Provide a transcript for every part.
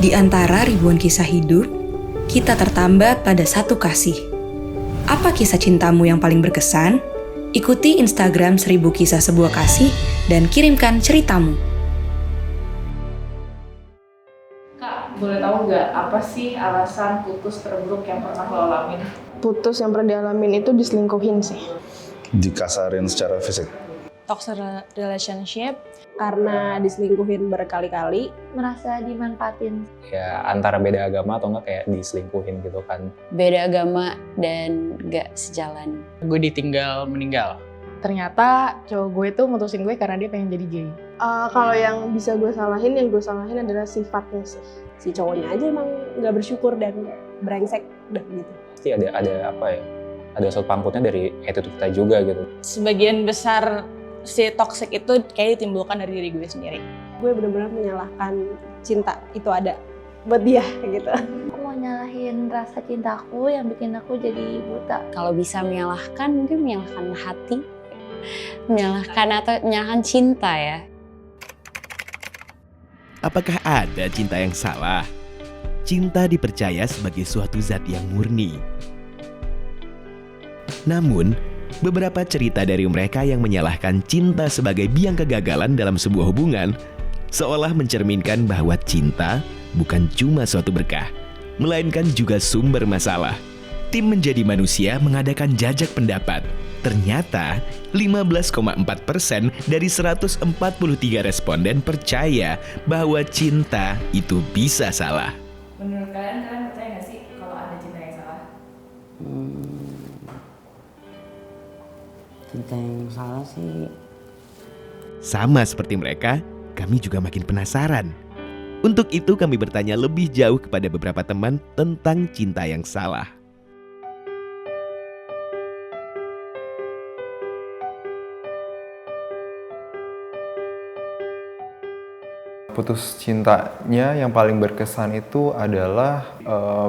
Di antara ribuan kisah hidup, kita tertambat pada satu kasih. Apa kisah cintamu yang paling berkesan? Ikuti Instagram 1000 Kisah Sebuah Kasih dan kirimkan ceritamu. Kak, boleh tahu nggak apa sih alasan putus terburuk yang pernah lo alamin? Putus yang pernah dialamin itu diselingkuhin sih. Dikasarin secara fisik. Toxic relationship, Karena diselingkuhin berkali-kali. Merasa dimanfaatin. Ya antara beda agama atau enggak kayak diselingkuhin gitu kan. beda agama dan gak sejalan. Gue ditinggal meninggal. Ternyata cowok gue tuh mutusin gue karena dia pengen jadi gay. Kalau yang bisa gue salahin, yang gue salahin adalah sifatnya sih. Si cowoknya aja emang gak bersyukur dan brengsek, udah gitu. Pasti ada apa ya? Ada sudut pangkutnya dari attitude kita juga gitu. Sebagian besar si toxic itu kayak ditimbulkan dari diri gue sendiri. Gue benar-benar menyalahkan cinta itu ada buat dia gitu. Aku mau nyalahin rasa cintaku yang bikin aku jadi buta. Kalau bisa menyalahkan, mungkin menyalahkan hati, menyalahkan cinta ya. Apakah ada cinta yang salah? Cinta dipercaya sebagai suatu zat yang murni. Namun, beberapa cerita dari mereka yang menyalahkan cinta sebagai biang kegagalan dalam sebuah hubungan seolah mencerminkan bahwa cinta bukan cuma suatu berkah, melainkan juga sumber masalah. Tim Menjadi Manusia mengadakan jajak pendapat. Ternyata 15,4% dari 143 responden percaya bahwa cinta itu bisa salah. Menurut kalian percaya nggak sih kalau ada cinta yang salah? Cinta yang salah sih. Sama seperti mereka, kami juga makin penasaran. Untuk itu kami bertanya lebih jauh kepada beberapa teman tentang cinta yang salah. Putus cintanya yang paling berkesan itu adalah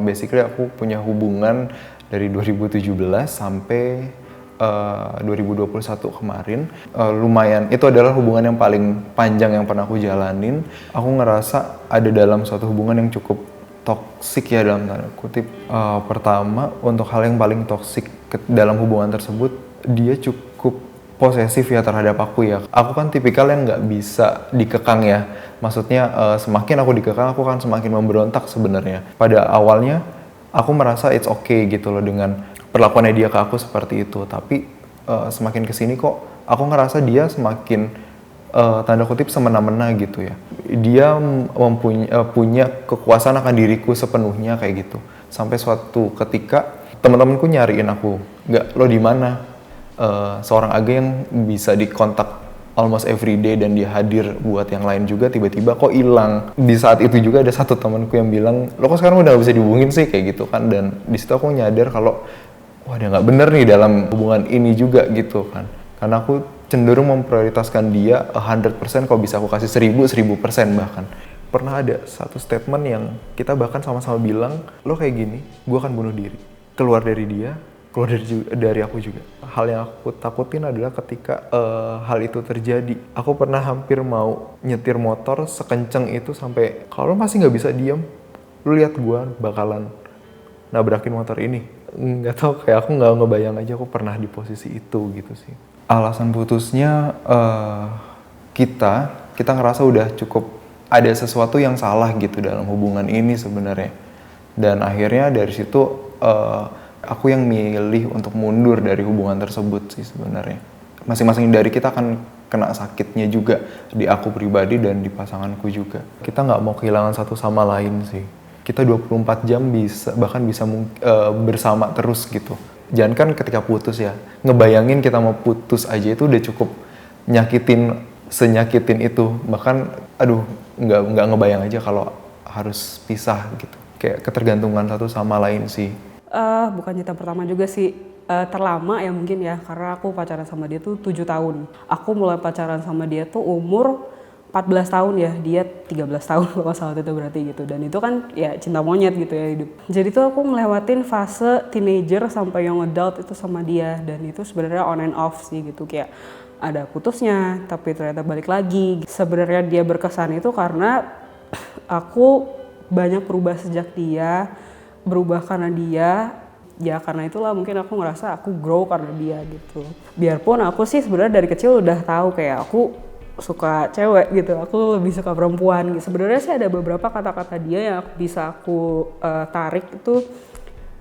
basically aku punya hubungan dari 2017 sampai 2021 kemarin. Lumayan, itu adalah hubungan yang paling panjang yang pernah aku jalanin. Aku ngerasa ada dalam suatu hubungan yang cukup toksik ya dalam tanda kutip. Pertama, untuk hal yang paling toksik dalam hubungan tersebut, dia cukup posesif ya terhadap aku ya. Aku kan tipikal yang nggak bisa dikekang ya. Maksudnya semakin aku dikekang, aku kan semakin memberontak sebenarnya. Pada awalnya aku merasa it's okay gitu loh dengan perlakuannya dia ke aku seperti itu. Tapi semakin kesini kok aku ngerasa dia semakin tanda kutip semena-mena gitu ya. Dia punya kekuasaan akan diriku sepenuhnya kayak gitu. Sampai suatu ketika teman-temanku nyariin aku, nggak lo di mana? Seorang aga yang bisa dikontak almost every day dan dia hadir buat yang lain juga tiba-tiba kok hilang. Di saat itu juga ada satu temanku yang bilang, lo kok sekarang udah gak bisa dihubungin sih kayak gitu kan. Dan di situ aku nyadar kalau wah dia nggak bener nih dalam hubungan ini juga gitu kan. Karena aku cenderung memprioritaskan dia 100%, kalau bisa aku kasih 1000% bahkan. Pernah ada satu statement yang kita bahkan sama-sama bilang, lo kayak gini, gue akan bunuh diri. Keluar dari dia, keluar dari aku juga. Hal yang aku takutin adalah ketika hal itu terjadi. Aku pernah hampir mau nyetir motor sekenceng itu sampai kalau masih nggak bisa diam, lu lihat gue bakalan nabrakin motor ini. Nggak tahu, kayak aku nggak ngebayang aja aku pernah di posisi itu gitu sih. Alasan putusnya kita ngerasa udah cukup ada sesuatu yang salah gitu dalam hubungan ini sebenarnya. Dan akhirnya dari situ aku yang milih untuk mundur dari hubungan tersebut sih sebenarnya. Masing-masing dari kita akan kena sakitnya juga, di aku pribadi dan di pasanganku juga. Kita nggak mau kehilangan satu sama lain sih. Kita 24 jam bahkan bisa bersama terus gitu. Jangan kan ketika putus ya, ngebayangin kita mau putus aja itu udah cukup senyakitin itu. Bahkan nggak ngebayang aja kalau harus pisah gitu. Kayak ketergantungan satu sama lain sih. Bukan cinta pertama juga sih, terlama ya mungkin ya, karena aku pacaran sama dia tuh 7 tahun. Aku mulai pacaran sama dia tuh umur 14 tahun ya, dia 13 tahun kalau salah itu berarti gitu. Dan itu kan ya cinta monyet gitu ya hidup. Jadi tuh aku ngelewatin fase teenager sampai young adult itu sama dia. Dan itu sebenarnya on and off sih gitu, kayak ada putusnya tapi ternyata balik lagi. Sebenarnya dia berkesan itu karena aku banyak berubah sejak dia, berubah karena dia. Ya karena itulah mungkin aku ngerasa aku grow karena dia gitu. Biarpun aku sih sebenarnya dari kecil udah tahu kayak aku suka cewek gitu, aku lebih suka perempuan gitu. Sebenarnya sih ada beberapa kata-kata dia yang bisa aku tarik itu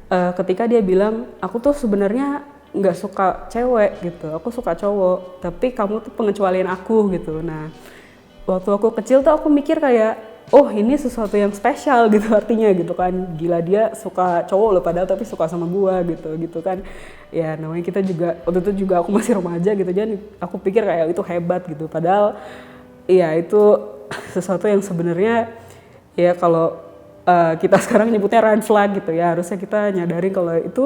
ketika dia bilang aku tuh sebenarnya nggak suka cewek gitu, aku suka cowok, tapi kamu tuh pengecualian aku gitu. Nah waktu aku kecil tuh aku mikir kayak oh ini sesuatu yang spesial gitu artinya gitu kan, gila dia suka cowok loh padahal tapi suka sama gua gitu kan. Ya namanya kita juga waktu itu juga aku masih remaja gitu, jadi aku pikir kayak itu hebat gitu, padahal ya itu sesuatu yang sebenarnya ya kalau kita sekarang nyebutnya red flag gitu ya, harusnya kita nyadarin kalau itu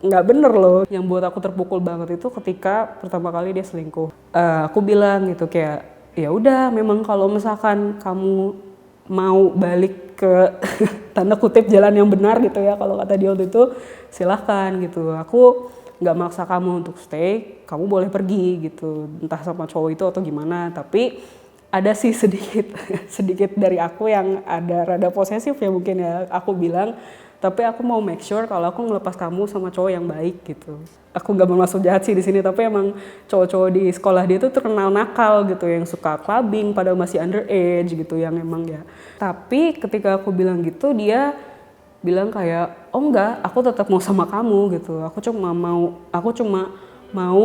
nggak bener loh. Yang buat aku terpukul banget itu ketika pertama kali dia selingkuh. Aku bilang gitu kayak ya udah memang kalau misalkan kamu mau balik ke tanda kutip jalan yang benar gitu ya, kalau kata dia waktu itu silahkan gitu, aku nggak maksa kamu untuk stay, kamu boleh pergi gitu, entah sama cowok itu atau gimana. Tapi ada sih sedikit dari aku yang ada rada posesif ya mungkin ya, aku bilang tapi aku mau make sure kalau aku ngelepas kamu sama cowok yang baik gitu. Aku nggak bermaksud jahat sih di sini, tapi emang cowok-cowok di sekolah dia tuh terkenal nakal gitu, yang suka clubbing padahal masih underage gitu, yang emang ya. Tapi ketika aku bilang gitu, dia bilang kayak, oh enggak, aku tetap mau sama kamu gitu. Aku cuma mau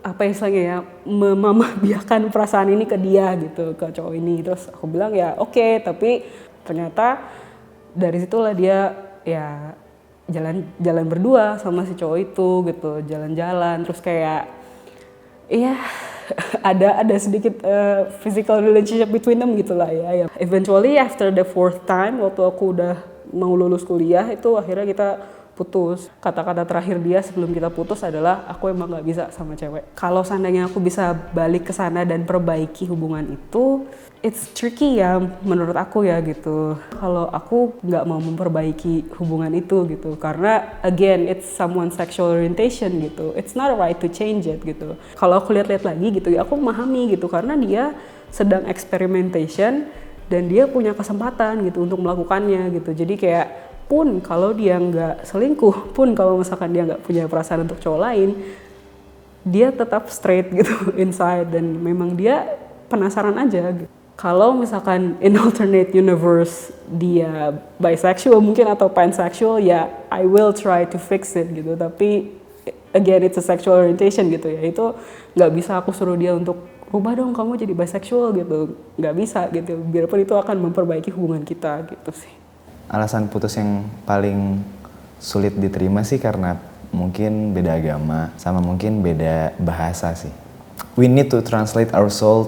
apa istilahnya ya, memamahbiakan perasaan ini ke dia gitu, ke cowok ini. Terus aku bilang ya oke, tapi ternyata dari situlah dia ya jalan berdua sama si cowok itu gitu, jalan-jalan terus kayak iya ada sedikit physical relationship between them gitulah ya. Eventually after the 4th time waktu aku udah mau lulus kuliah itu akhirnya kita putus. Kata-kata terakhir dia sebelum kita putus adalah aku emang nggak bisa sama cewek. Kalau seandainya aku bisa balik ke sana dan perbaiki hubungan itu, it's tricky ya menurut aku ya gitu. Kalau aku nggak mau memperbaiki hubungan itu gitu, karena again it's someone's sexual orientation gitu. It's not right to change it gitu. Kalau aku lihat-lihat lagi gitu ya, aku memahami gitu karena dia sedang experimentation dan dia punya kesempatan gitu untuk melakukannya gitu. Jadi kayak pun kalau dia nggak selingkuh, pun kalau misalkan dia nggak punya perasaan untuk cowok lain, dia tetap straight gitu inside, dan memang dia penasaran aja gitu. Kalau misalkan in alternate universe dia bisexual mungkin atau pansexual, ya I will try to fix it gitu. Tapi again it's a sexual orientation gitu ya, itu nggak bisa aku suruh dia untuk rubah dong kamu jadi bisexual gitu, nggak bisa gitu. Biarpun itu akan memperbaiki hubungan kita gitu sih. Alasan putus yang paling sulit diterima sih karena mungkin beda agama sama mungkin beda bahasa sih. We need to translate our soul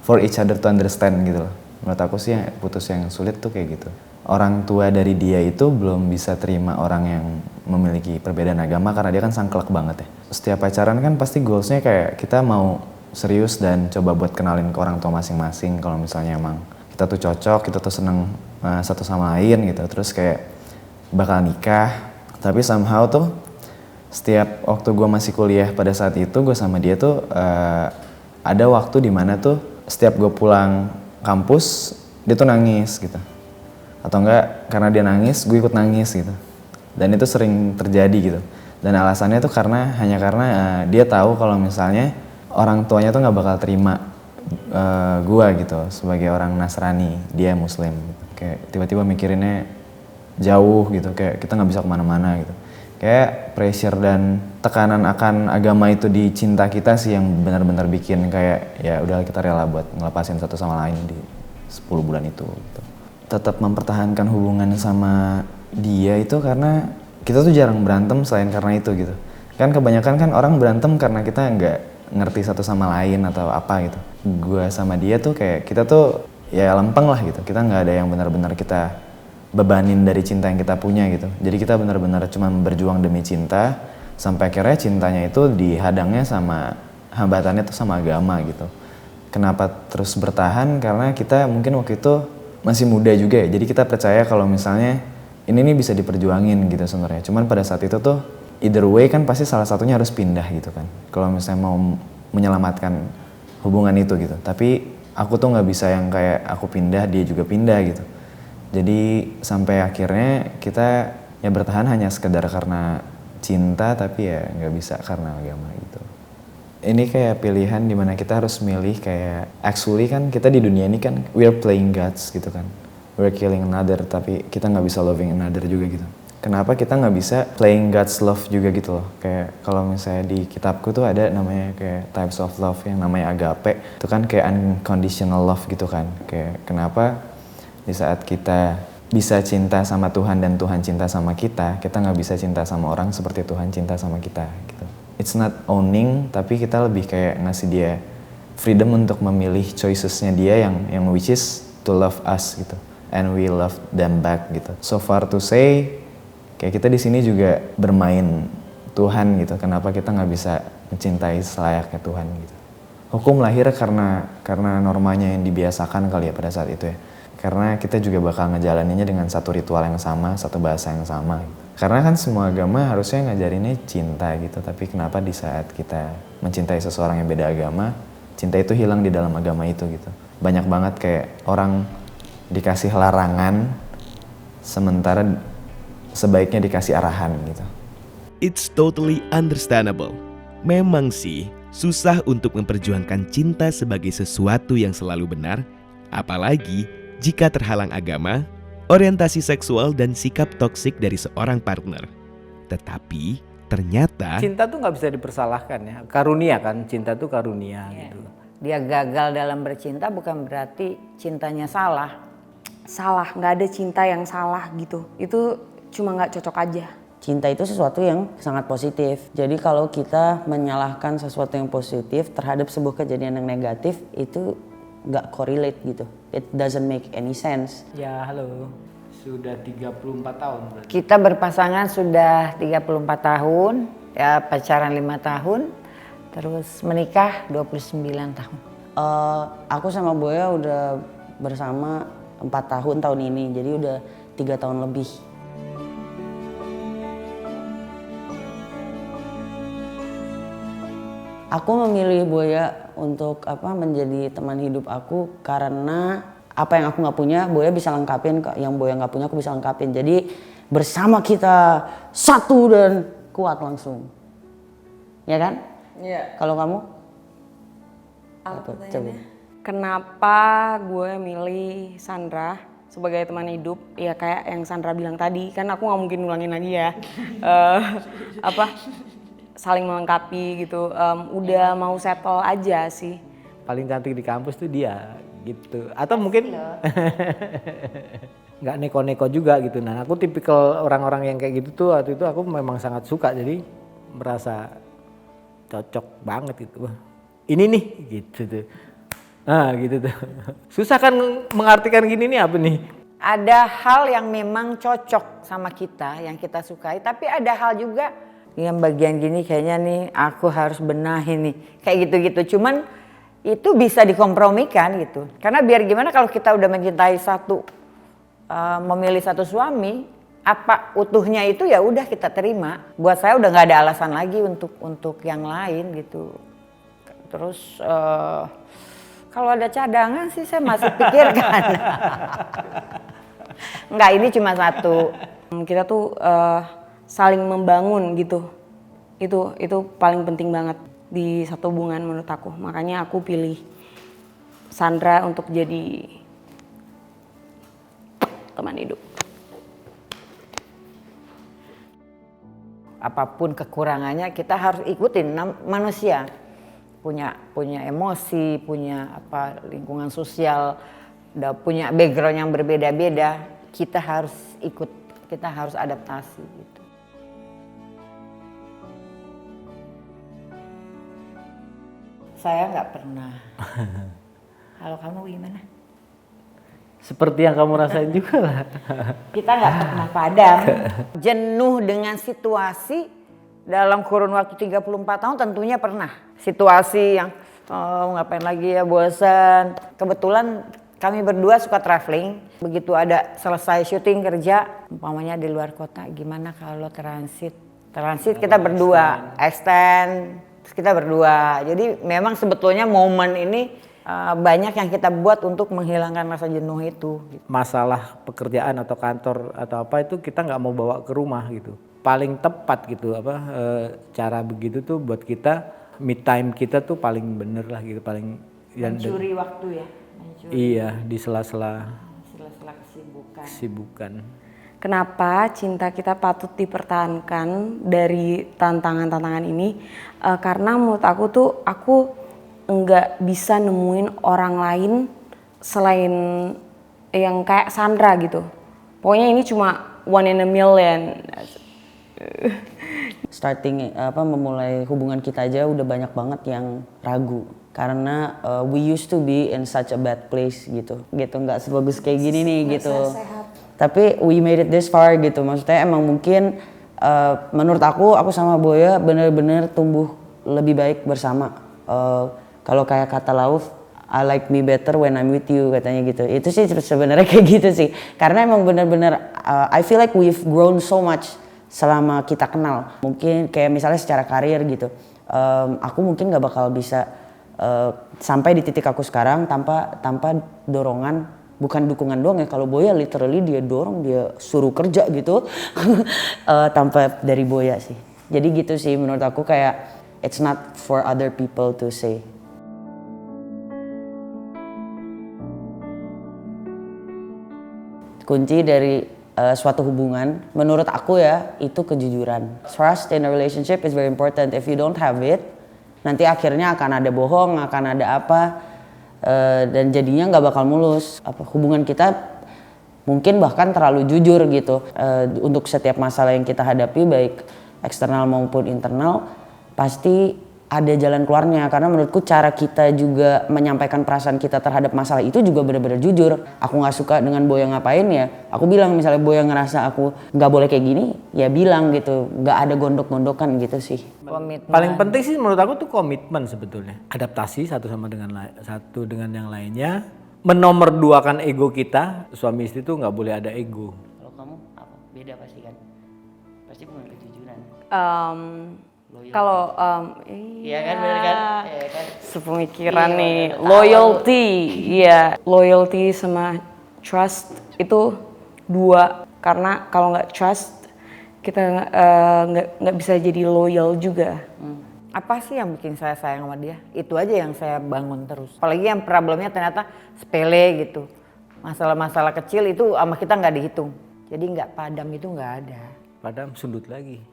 for each other to understand gitu loh. Menurut aku sih yang putus yang sulit tuh kayak gitu. Orang tua dari dia itu belum bisa terima orang yang memiliki perbedaan agama karena dia kan sangklek banget ya. Setiap pacaran kan pasti goalsnya kayak kita mau serius dan coba buat kenalin ke orang tua masing-masing kalau misalnya emang kita tuh cocok, kita tuh seneng satu sama lain gitu, terus kayak bakal nikah. Tapi somehow tuh setiap waktu gue masih kuliah pada saat itu, gue sama dia tuh ada waktu dimana tuh setiap gue pulang kampus dia tuh nangis gitu, atau enggak karena dia nangis gue ikut nangis gitu, dan itu sering terjadi gitu. Dan alasannya tuh hanya karena dia tahu kalau misalnya orang tuanya tuh nggak bakal terima gue gitu sebagai orang Nasrani, dia Muslim gitu. Kayak tiba-tiba mikirinnya jauh gitu, kayak kita nggak bisa kemana-mana gitu. Kayak pressure dan tekanan akan agama itu di cinta kita sih yang benar-benar bikin kayak ya udah kita rela buat ngelepasin satu sama lain di 10 bulan itu gitu. Tetap mempertahankan hubungan sama dia itu karena kita tuh jarang berantem selain karena itu gitu. Kan kebanyakan kan orang berantem karena kita nggak ngerti satu sama lain atau apa gitu. Gue sama dia tuh kayak kita tuh ya lempeng lah gitu. Kita nggak ada yang benar-benar kita bebanin dari cinta yang kita punya gitu. Jadi kita benar-benar cuma berjuang demi cinta sampai akhirnya cintanya itu dihadangnya sama hambatannya tuh sama agama gitu. Kenapa terus bertahan? Karena kita mungkin waktu itu masih muda juga ya. Jadi kita percaya kalau misalnya ini nih bisa diperjuangin gitu sebenarnya. Cuman pada saat itu tuh either way kan pasti salah satunya harus pindah gitu kan. Kalau misalnya mau menyelamatkan hubungan itu gitu. Tapi aku tuh nggak bisa yang kayak aku pindah dia juga pindah gitu. Jadi sampai akhirnya kita ya bertahan hanya sekedar karena cinta, tapi ya nggak bisa karena agama gitu. Ini kayak pilihan dimana kita harus milih kayak actually kan kita di dunia ini kan we're playing gods gitu kan, we're killing another, tapi kita nggak bisa loving another juga gitu. Kenapa kita nggak bisa playing God's love juga gitu loh? Kayak kalau misalnya di kitabku tuh ada namanya kayak types of love yang namanya agape. Itu kan kayak unconditional love gitu kan. Kayak kenapa di saat kita bisa cinta sama Tuhan dan Tuhan cinta sama kita nggak bisa cinta sama orang seperti Tuhan cinta sama kita gitu. It's not owning, tapi kita lebih kayak ngasih dia freedom untuk memilih choicesnya dia yang which is to love us gitu. And we love them back gitu. So far to say, kayak kita di sini juga bermain Tuhan gitu. Kenapa kita nggak bisa mencintai selayaknya Tuhan gitu? Hukum lahir karena normanya yang dibiasakan kali ya pada saat itu ya. Karena kita juga bakal ngejalaninnya dengan satu ritual yang sama, satu bahasa yang sama. Gitu. Karena kan semua agama harusnya ngajarinnya cinta gitu. Tapi kenapa di saat kita mencintai seseorang yang beda agama, cinta itu hilang di dalam agama itu gitu. Banyak banget kayak orang dikasih larangan, sementara sebaiknya dikasih arahan gitu. It's totally understandable. Memang sih, susah untuk memperjuangkan cinta sebagai sesuatu yang selalu benar, apalagi jika terhalang agama, orientasi seksual, dan sikap toksik dari seorang partner. Tetapi ternyata cinta tuh nggak bisa dipersalahkan ya, karunia kan, cinta tuh karunia gitu. Dia gagal dalam bercinta bukan berarti cintanya salah. Salah, nggak ada cinta yang salah gitu. Itu cuma nggak cocok aja. Cinta itu sesuatu yang sangat positif. Jadi kalau kita menyalahkan sesuatu yang positif terhadap sebuah kejadian yang negatif, itu nggak correlate gitu. It doesn't make any sense. Ya halo, sudah 34 tahun berarti. Kita berpasangan sudah 34 tahun, ya pacaran 5 tahun, terus menikah 29 tahun. Aku sama Boya udah bersama 4 tahun ini, jadi udah 3 tahun lebih. Aku memilih Boya untuk menjadi teman hidup aku karena apa yang aku nggak punya Boya bisa lengkapin, yang Boya nggak punya aku bisa lengkapin. Jadi bersama kita satu dan kuat langsung, ya kan? Iya. Kalau kamu? Apa pertanyaannya? Kenapa gue milih Sandra sebagai teman hidup? Ya kayak yang Sandra bilang tadi, kan aku nggak mungkin ngulangin lagi ya. Saling melengkapi gitu, udah mau settle aja sih. Paling cantik di kampus tuh dia gitu, atau mungkin nggak neko-neko juga gitu. Nah aku tipikal orang-orang yang kayak gitu tuh, waktu itu aku memang sangat suka, jadi merasa cocok banget gitu. Ini nih gitu tuh, gitu tuh. Susah kan mengartikan gini nih apa nih? Ada hal yang memang cocok sama kita, yang kita sukai, tapi ada hal juga yang bagian gini kayaknya nih aku harus benahin nih, kayak gitu-gitu. Cuman itu bisa dikompromikan gitu. Karena biar gimana kalau kita udah mencintai memilih satu suami, apa utuhnya itu ya udah kita terima. Buat saya udah nggak ada alasan lagi untuk yang lain gitu. Terus kalau ada cadangan sih saya masih pikirkan. Enggak, ini cuma satu. Kita tuh saling membangun gitu. Itu paling penting banget di satu hubungan menurut aku. Makanya aku pilih Sandra untuk jadi teman hidup. Apapun kekurangannya kita harus ikutin. Manusia punya emosi, punya lingkungan sosial, punya background yang berbeda-beda. Kita harus ikut, kita harus adaptasi gitu. Saya nggak pernah. Kalau kamu gimana? Seperti yang kamu rasain juga lah. Kita nggak pernah padam. Jenuh dengan situasi dalam kurun waktu 34 tahun tentunya pernah. Situasi yang ngapain lagi ya, bosan. Kebetulan kami berdua suka traveling. Begitu ada selesai syuting kerja, umpamanya di luar kota, gimana kalau transit? Transit kita berdua, extend, kita berdua. Jadi memang sebetulnya momen ini banyak yang kita buat untuk menghilangkan rasa jenuh itu. Masalah pekerjaan atau kantor atau apa itu kita nggak mau bawa ke rumah gitu. Paling tepat gitu cara begitu tuh buat kita me time kita tuh paling bener lah gitu, paling mencuri waktu ya. Iya, di sela-sela kesibukan. Kenapa cinta kita patut dipertahankan dari tantangan-tantangan ini? Karena menurut aku tuh aku nggak bisa nemuin orang lain selain yang kayak Sandra gitu. Pokoknya ini cuma one in a million. Memulai hubungan kita aja udah banyak banget yang ragu. Karena we used to be in such a bad place gitu nggak sebagus kayak gini nih gitu. Tapi we made it this far gitu, maksudnya emang mungkin menurut aku sama Boya bener-bener tumbuh lebih baik bersama. Kalau kayak kata Lauf, I like me better when I'm with you katanya gitu. Itu sih sebenarnya kayak gitu sih, karena emang bener-bener I feel like we've grown so much selama kita kenal. Mungkin kayak misalnya secara karir gitu, aku mungkin nggak bakal bisa sampai di titik aku sekarang tanpa dorongan, bukan dukungan doang ya. Kalau Boya literally dia dorong, dia suruh kerja gitu tanpa dari Boya sih. Jadi gitu sih menurut aku, kayak it's not for other people to say. Kunci dari suatu hubungan menurut aku ya itu kejujuran. Trust in a relationship is very important. If you don't have it, nanti akhirnya akan ada bohong, akan ada apa, dan jadinya nggak bakal mulus. Hubungan kita mungkin bahkan terlalu jujur gitu. Untuk setiap masalah yang kita hadapi baik eksternal maupun internal pasti ada jalan keluarnya, karena menurutku cara kita juga menyampaikan perasaan kita terhadap masalah itu juga benar-benar jujur. Aku nggak suka dengan Boya ngapain ya, aku bilang. Misalnya Boya ngerasa aku nggak boleh kayak gini, ya bilang gitu, nggak ada gondok-gondokan gitu sih. Komitmen. Paling penting sih menurut aku tuh komitmen sebetulnya, adaptasi satu dengan yang lainnya, menomorduakan ego kita. Suami istri tuh nggak boleh ada ego. Kalau kamu apa? Beda pasti kan? Pasti punya kejujuran. Kalau iya kan, bener kan? Iya kan? Sepemikiran nih, loyalty, iya, loyalty sama trust itu dua. Karena kalau nggak trust, kita nggak bisa jadi loyal juga. Apa sih yang bikin saya sayang sama dia? Itu aja yang saya bangun terus. Apalagi yang problemnya ternyata sepele gitu. Masalah-masalah kecil itu sama kita nggak dihitung. Jadi nggak padam itu nggak ada. Padam sundut lagi.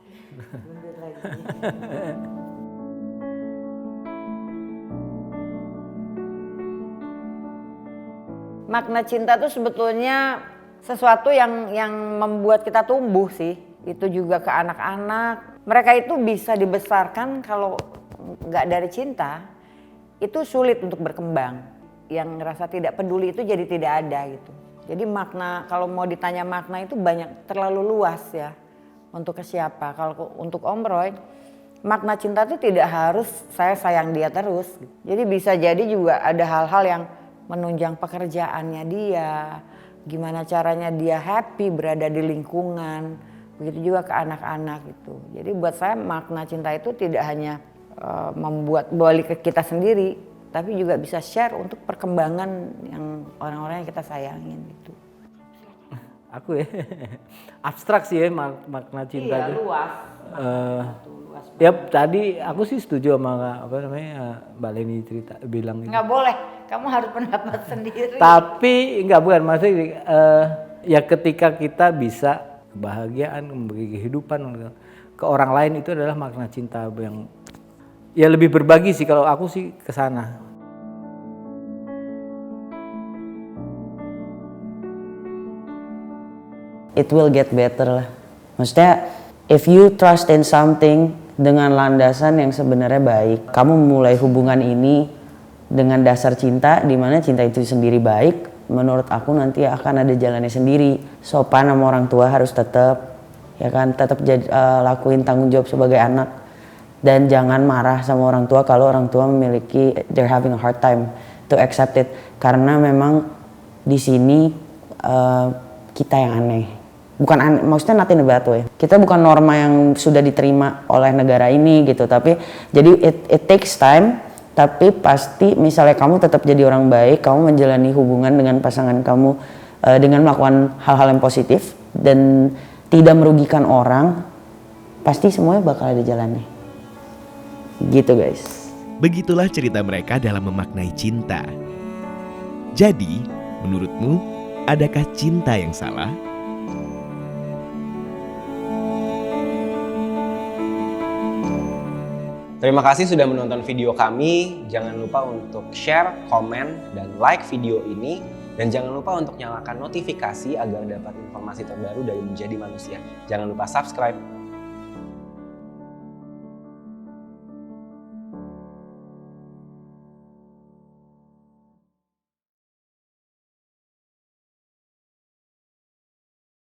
Makna cinta tuh sebetulnya sesuatu yang membuat kita tumbuh sih. Itu juga ke anak-anak. Mereka itu bisa dibesarkan kalau nggak dari cinta, itu sulit untuk berkembang. Yang ngerasa tidak peduli itu jadi tidak ada gitu. Jadi makna, kalau mau ditanya makna itu banyak, terlalu luas ya. Untuk ke siapa? Kalau untuk Om Roy, makna cinta itu tidak harus saya sayang dia terus. Jadi bisa jadi juga ada hal-hal yang menunjang pekerjaannya dia, gimana caranya dia happy berada di lingkungan, begitu juga ke anak-anak gitu. Jadi buat saya makna cinta itu tidak hanya membuat balik ke kita sendiri, tapi juga bisa share untuk perkembangan yang orang-orang yang kita sayangin gitu. Aku ya abstrak sih ya makna cinta iya, itu. Luas. Ya tadi aku sih setuju sama Mbak Leni bilang nggak boleh, kamu harus pendapat sendiri. Tapi bukan maksudnya ya ketika kita bisa kebahagiaan, membagi kehidupan ke orang lain, itu adalah makna cinta yang ya lebih berbagi sih, kalau aku sih ke sana. It will get better lah. Maksudnya if you trust in something dengan landasan yang sebenarnya baik, kamu memulai hubungan ini dengan dasar cinta, di mana cinta itu sendiri baik, menurut aku nanti akan ada jalannya sendiri. Sopan sama orang tua harus tetap, ya kan, tetap lakuin tanggung jawab sebagai anak, dan jangan marah sama orang tua kalau orang tua they're having a hard time to accept it, karena memang di sini kita yang aneh. Bukan maksudnya nothing about ya. Kita bukan norma yang sudah diterima oleh negara ini gitu, tapi jadi it takes time Tapi pasti misalnya kamu tetap jadi orang baik, kamu menjalani hubungan dengan pasangan kamu dengan melakukan hal-hal yang positif dan tidak merugikan orang, pasti semuanya bakal ada jalannya. Gitu guys. Begitulah cerita mereka dalam memaknai cinta. Jadi, menurutmu, adakah cinta yang salah? Terima kasih sudah menonton video kami. Jangan lupa untuk share, komen, dan like video ini. Dan jangan lupa untuk nyalakan notifikasi agar dapat informasi terbaru dari Menjadi Manusia. Jangan lupa subscribe.